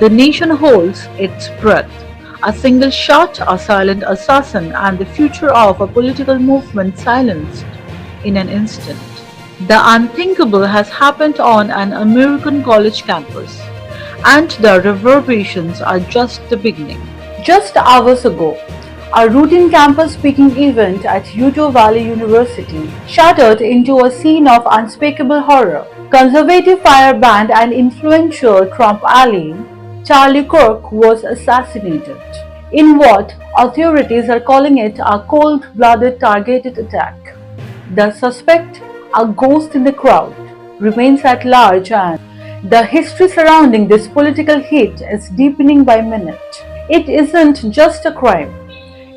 The nation holds its breath. A single shot, a silent assassin, and the future of a political movement silenced in an instant. The unthinkable has happened on an American college campus, and the reverberations are just the beginning. Just hours ago, a routine campus speaking event at Utah Valley University shattered into a scene of unspeakable horror. Conservative firebrand and influential Trump ally Charlie Kirk was assassinated in what authorities are calling it a cold-blooded targeted attack. The suspect, a ghost in the crowd, remains at large, and the history surrounding this political hit is deepening by minute. It isn't just a crime,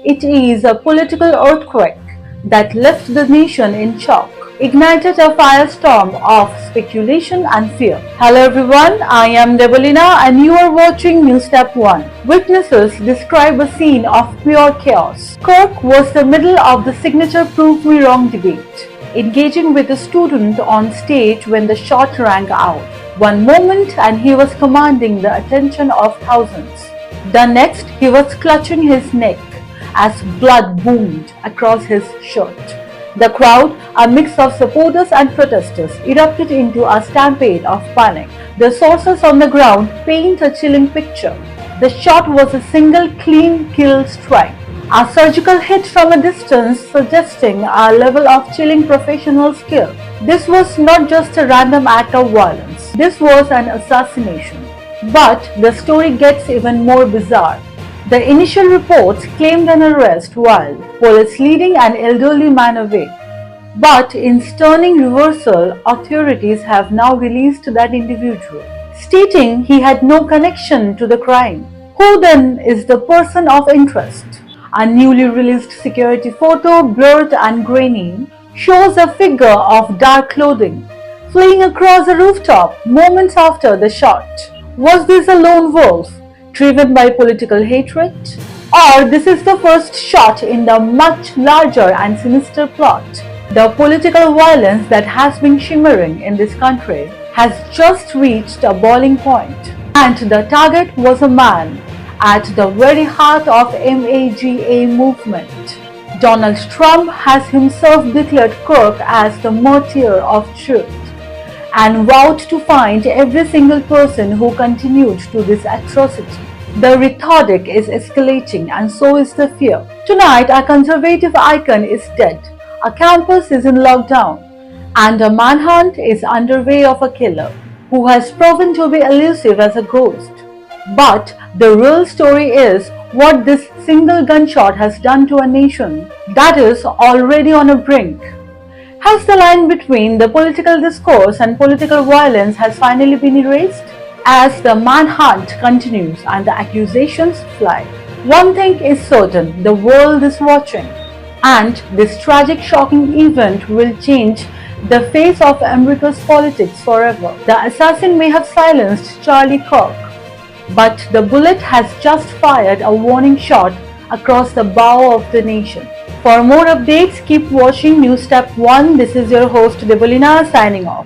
it is a political earthquake that left the nation in shock, ignited a firestorm of speculation and fear. Hello everyone, I am Debolina and you are watching News Step 1. Witnesses describe a scene of pure chaos. Kirk was the middle of the signature Prove Me Wrong debate, engaging with a student on stage when the shot rang out. One moment and he was commanding the attention of thousands. The next, he was clutching his neck as blood boomed across his shirt. The crowd, a mix of supporters and protesters, erupted into a stampede of panic. The sources on the ground paint a chilling picture. The shot was a single clean kill strike, a surgical hit from a distance suggesting a level of chilling professional skill. This was not just a random act of violence. This was an assassination. But the story gets even more bizarre. The initial reports claimed an arrest while police leading an elderly man away. But in stunning reversal, authorities have now released that individual, stating he had no connection to the crime. Who then is the person of interest? A newly released security photo, blurred and grainy, shows a figure of dark clothing fleeing across a rooftop moments after the shot. Was this a lone wolf driven by political hatred? Or this is the first shot in the much larger and sinister plot? The political violence that has been shimmering in this country has just reached a boiling point, and the target was a man at the very heart of MAGA movement. Donald Trump has himself declared Kirk as the martyr of truth and vowed to find every single person who continued to this atrocity. The rhetoric is escalating and so is the fear. Tonight, a conservative icon is dead, a campus is in lockdown, and a manhunt is underway of a killer who has proven to be elusive as a ghost. But the real story is what this single gunshot has done to a nation that is already on a brink. Has the line between the political discourse and political violence has finally been erased? As the manhunt continues and the accusations fly, one thing is certain, the world is watching. And this tragic, shocking event will change the face of America's politics forever. The assassin may have silenced Charlie Kirk, but the bullet has just fired a warning shot across the bow of the nation. For more updates, keep watching News Step 1. This is your host Debolina signing off.